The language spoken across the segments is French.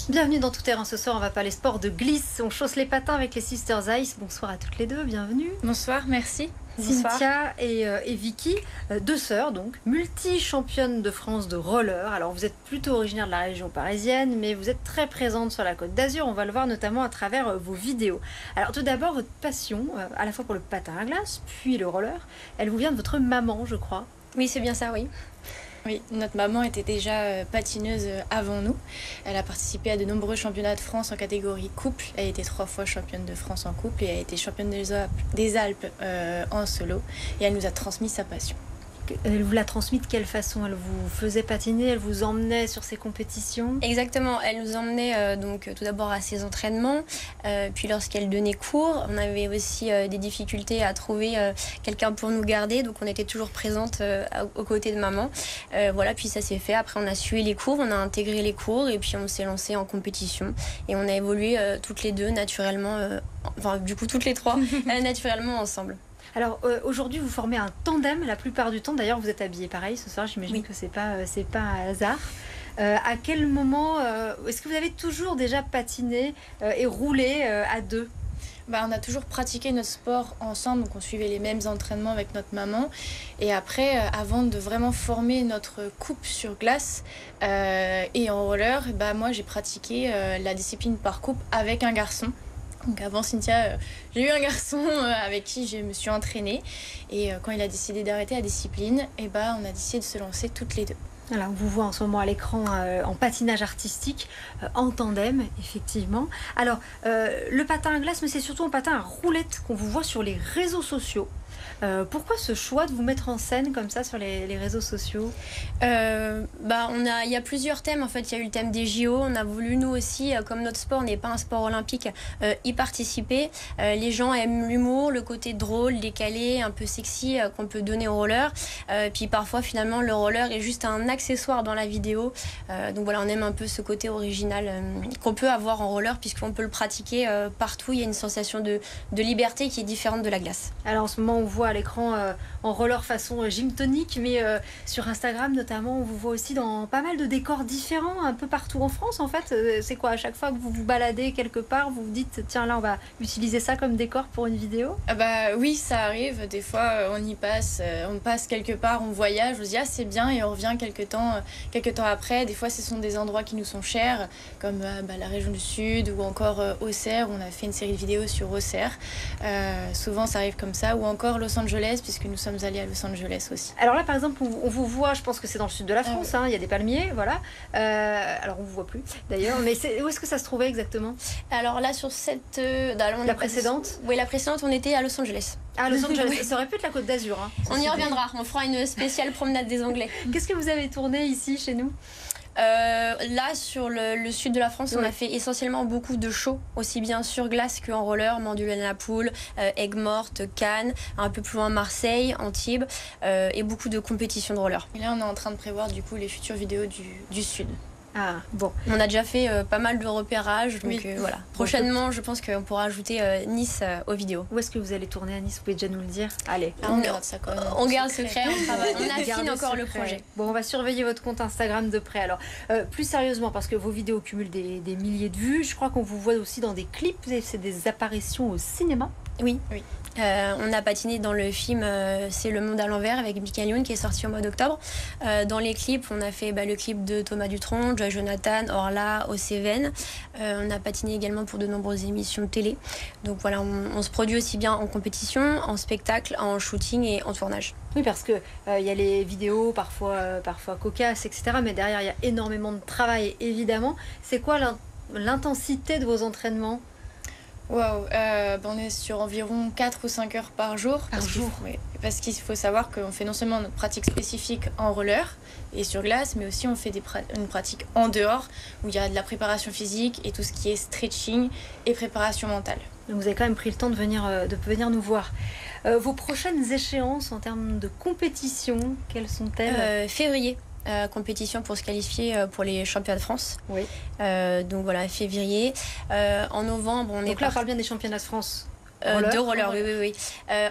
Bienvenue dans Tout Terrain. Ce soir, on va parler sport de glisse. On chausse les patins avec les Sisters Ice. Bonsoir à toutes les deux, bienvenue. Bonsoir, merci. Cynthia et Vicky, deux sœurs donc, multi-championnes de France de roller. Alors vous êtes plutôt originaire de la région parisienne, mais vous êtes très présente sur la Côte d'Azur. On va le voir notamment à travers vos vidéos. Alors tout d'abord, votre passion, à la fois pour le patin à glace, puis le roller, elle vous vient de votre maman, je crois. Oui, c'est bien ça, oui. Oui, notre maman était déjà patineuse avant nous. Elle a participé à de nombreux championnats de France en catégorie couple. Elle était 3 fois championne de France en couple et elle a été championne des Alpes en solo. Et elle nous a transmis sa passion. Elle vous l'a transmis de quelle façon? Elle vous faisait patiner, elle vous emmenait sur ses compétitions? Exactement, elle nous emmenait tout d'abord à ses entraînements, puis lorsqu'elle donnait cours, on avait aussi des difficultés à trouver quelqu'un pour nous garder, donc on était toujours présente aux côtés de maman. Voilà, puis ça s'est fait, après on a suivi les cours, on a intégré les cours et puis on s'est lancé en compétition et on a évolué toutes les deux naturellement, enfin du coup toutes les trois naturellement ensemble. Alors aujourd'hui vous formez un tandem la plupart du temps, d'ailleurs vous êtes habillés pareil ce soir, j'imagine que c'est pas un hasard. À quel moment est-ce que vous avez toujours déjà patiné et roulé à deux? On a toujours pratiqué notre sport ensemble, donc on suivait les mêmes entraînements avec notre maman. Et après, avant de vraiment former notre couple sur glace et en roller, moi j'ai pratiqué la discipline par couple avec un garçon. Donc avant Cynthia, j'ai eu un garçon avec qui je me suis entraînée. Et quand il a décidé d'arrêter la discipline, on a décidé de se lancer toutes les deux. Alors, on vous voit en ce moment à l'écran en patinage artistique, en tandem, effectivement. Alors, le patin à glace, mais c'est surtout un patin à roulette qu'on vous voit sur les réseaux sociaux. Pourquoi ce choix de vous mettre en scène comme ça sur les réseaux sociaux? Il y a plusieurs thèmes. En fait, il y a eu le thème des JO. On a voulu, nous aussi, comme notre sport n'est pas un sport olympique, y participer. Les gens aiment l'humour, le côté drôle, décalé, un peu sexy qu'on peut donner au roller. Puis parfois, finalement, le roller est juste un accessoire dans la vidéo. Donc voilà, on aime un peu ce côté original qu'on peut avoir en roller puisqu'on peut le pratiquer partout. Il y a une sensation de liberté qui est différente de la glace. Alors en ce moment, on voit à l'écran en roller façon gym tonique, mais sur Instagram notamment, on vous voit aussi dans pas mal de décors différents, un peu partout en France en fait. C'est quoi, à chaque fois que vous vous baladez quelque part, vous vous dites tiens là on va utiliser ça comme décor pour une vidéo? Oui, ça arrive. Des fois on y passe, on passe quelque part, on voyage, on se dit ah c'est bien et on revient quelques temps après. Des fois ce sont des endroits qui nous sont chers, comme la région du Sud ou encore Auxerre. On a fait une série de vidéos sur Auxerre. Souvent ça arrive comme ça, ou encore Los Angeles, puisque nous sommes allés à Los Angeles aussi. Alors là, par exemple, on vous voit, je pense que c'est dans le sud de la France, il y a des palmiers, voilà. Alors on vous voit plus, d'ailleurs, mais où est-ce que ça se trouvait exactement? Alors là, sur cette... la précédente? Oui, la précédente, on était à Los Angeles. Ah, Los Angeles, ça aurait pu être la Côte d'Azur. Hein. On y reviendra, on fera une spéciale promenade des Anglais. Qu'est-ce que vous avez tourné ici, chez nous? Là, sur le sud de la France, on a fait essentiellement beaucoup de shows, aussi bien sur glace qu'en roller, Mandelieu-la-Poule, Aigues-Mortes, Cannes, un peu plus loin Marseille, Antibes, et beaucoup de compétitions de roller. Et là, on est en train de prévoir du coup les futures vidéos du sud. Ah, bon. On a déjà fait pas mal de repérages, donc voilà. Prochainement, je pense qu'on pourra ajouter Nice aux vidéos. Où est-ce que vous allez tourner à Nice? Vous pouvez déjà nous le dire? Allez. On garde ça quand même. On garde secret, on travaille. On affine encore le projet. Bon, on va surveiller votre compte Instagram de près. Alors, plus sérieusement, parce que vos vidéos cumulent des milliers de vues, je crois qu'on vous voit aussi dans des clips, c'est des apparitions au cinéma. Oui. On a patiné dans le film C'est le monde à l'envers avec Michael Youn qui est sorti au mois d'octobre. Dans les clips, on a fait le clip de Thomas Dutronc, Joy Jonathan, Orla, aux Cévennes. On a patiné également pour de nombreuses émissions de télé. Donc voilà, on se produit aussi bien en compétition, en spectacle, en shooting et en tournage. Oui, parce que y a les vidéos parfois cocasses, etc. Mais derrière, il y a énormément de travail, évidemment. C'est quoi l'intensité de vos entraînements? On est sur environ 4 ou 5 heures par jour. Parce qu'il faut savoir qu'on fait non seulement notre pratique spécifique en roller et sur glace, mais aussi on fait une pratique en dehors où il y a de la préparation physique et tout ce qui est stretching et préparation mentale. Donc vous avez quand même pris le temps de venir nous voir. Vos prochaines échéances en termes de compétition, quelles sont-elles? Février. Compétition pour se qualifier pour les championnats de France. Oui. Donc voilà, février. En novembre, on on parle bien des championnats de France. De roller, oui.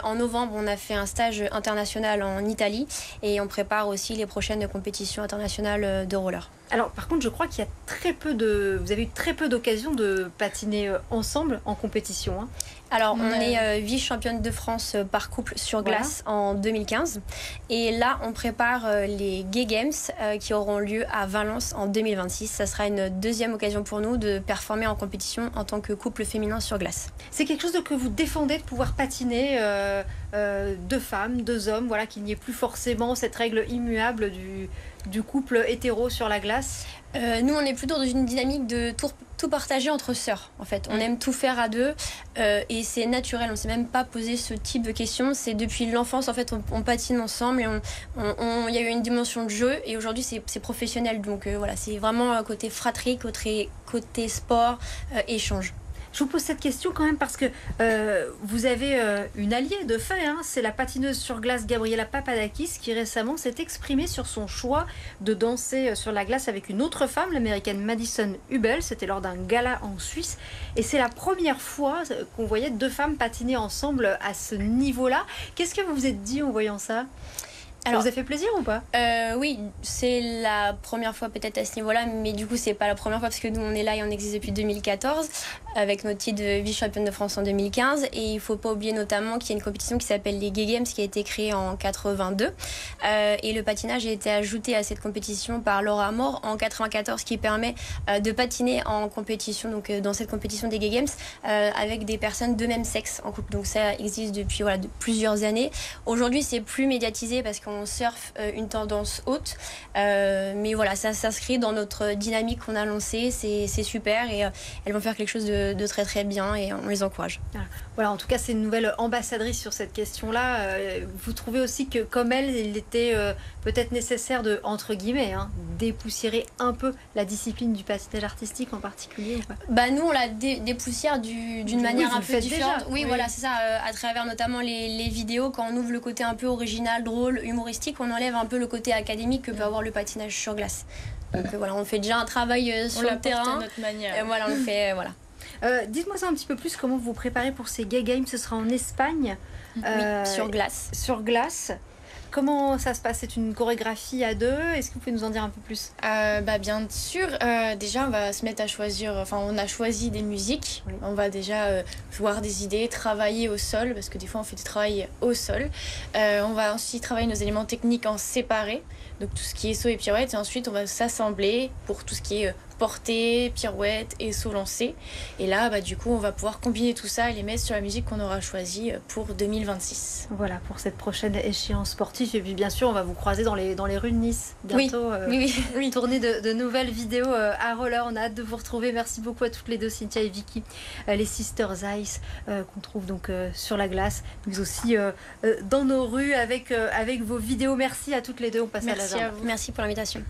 En novembre, on a fait un stage international en Italie et on prépare aussi les prochaines compétitions internationales de roller. Alors, par contre, je crois qu'il y a vous avez eu très peu d'occasions de patiner ensemble en compétition, hein. Alors, on est vice-championne de France par couple sur glace en 2015. Et là, on prépare les Gay Games qui auront lieu à Valence en 2026. Ça sera une deuxième occasion pour nous de performer en compétition en tant que couple féminin sur glace. C'est quelque chose que vous défendez, de pouvoir patiner deux femmes, deux hommes, voilà, qu'il n'y ait plus forcément cette règle immuable du couple hétéro sur la glace. Nous, on est plutôt dans une dynamique de tout partager entre sœurs, en fait. On aime tout faire à deux et c'est naturel. On ne s'est même pas posé ce type de questions. C'est depuis l'enfance, en fait, on patine ensemble et il y a eu une dimension de jeu et aujourd'hui, c'est professionnel. Donc voilà, c'est vraiment côté fratrie, côté sport, échange. Je vous pose cette question quand même parce que vous avez une alliée de fait, hein, c'est la patineuse sur glace Gabriela Papadakis qui récemment s'est exprimée sur son choix de danser sur la glace avec une autre femme, l'américaine Madison Hubbell. C'était lors d'un gala en Suisse et c'est la première fois qu'on voyait deux femmes patiner ensemble à ce niveau-là. Qu'est-ce que vous vous êtes dit en voyant ça ? Alors, ça vous a fait plaisir ou pas ? Oui, c'est la première fois peut-être à ce niveau-là, mais du coup, c'est pas la première fois parce que nous, on est là et on existe depuis 2014 avec notre titre de vice-championne de France en 2015. Et il faut pas oublier notamment qu'il y a une compétition qui s'appelle les Gay Games qui a été créée en 82. Et le patinage a été ajouté à cette compétition par Laura Moore en 94 qui permet de patiner en compétition, donc dans cette compétition des Gay Games, avec des personnes de même sexe en couple. Donc ça existe depuis de plusieurs années. Aujourd'hui, c'est plus médiatisé parce qu'on surfe une tendance haute, mais voilà, ça s'inscrit dans notre dynamique qu'on a lancée, c'est super et elles vont faire quelque chose de très très bien et on les encourage. Voilà, en tout cas c'est une nouvelle ambassadrice sur cette question-là. Vous trouvez aussi que comme elle, il était peut-être nécessaire de, entre guillemets, dépoussiérer un peu la discipline du patinage artistique en particulier ou pas ? Nous on la dépoussière d'une manière un peu différente. Déjà. Oui, voilà, c'est ça, à travers notamment les vidéos, quand on ouvre le côté un peu original, drôle, humoristique, on enlève un peu le côté académique que peut avoir le patinage sur glace. Donc voilà, on fait déjà un travail sur le terrain. À notre manière. Et voilà, on le fait, voilà. Dites-moi ça un petit peu plus, comment vous préparez pour ces Gay Games ? Ce sera en Espagne. Oui, sur glace. Sur glace. Comment ça se passe ? C'est une chorégraphie à deux ? Est-ce que vous pouvez nous en dire un peu plus ? Bien sûr, déjà on va se mettre à choisir, on a choisi des musiques, oui. On va déjà voir des idées, travailler au sol, parce que des fois on fait du travail au sol. On va aussi travailler nos éléments techniques en séparé, donc tout ce qui est saut et pirouette, et ensuite on va s'assembler pour tout ce qui est portée, pirouette et saut lancé. Et là, du coup, on va pouvoir combiner tout ça et les mettre sur la musique qu'on aura choisie pour 2026. Voilà, pour cette prochaine échéance sportive. Et puis, bien sûr, on va vous croiser dans les rues de Nice bientôt. Oui. Tourner de nouvelles vidéos à roller. On a hâte de vous retrouver. Merci beaucoup à toutes les deux, Cynthia et Vicky, les Sisters Ice, qu'on trouve donc sur la glace, mais aussi dans nos rues avec vos vidéos. Merci à toutes les deux. On passe à la Merci pour l'invitation.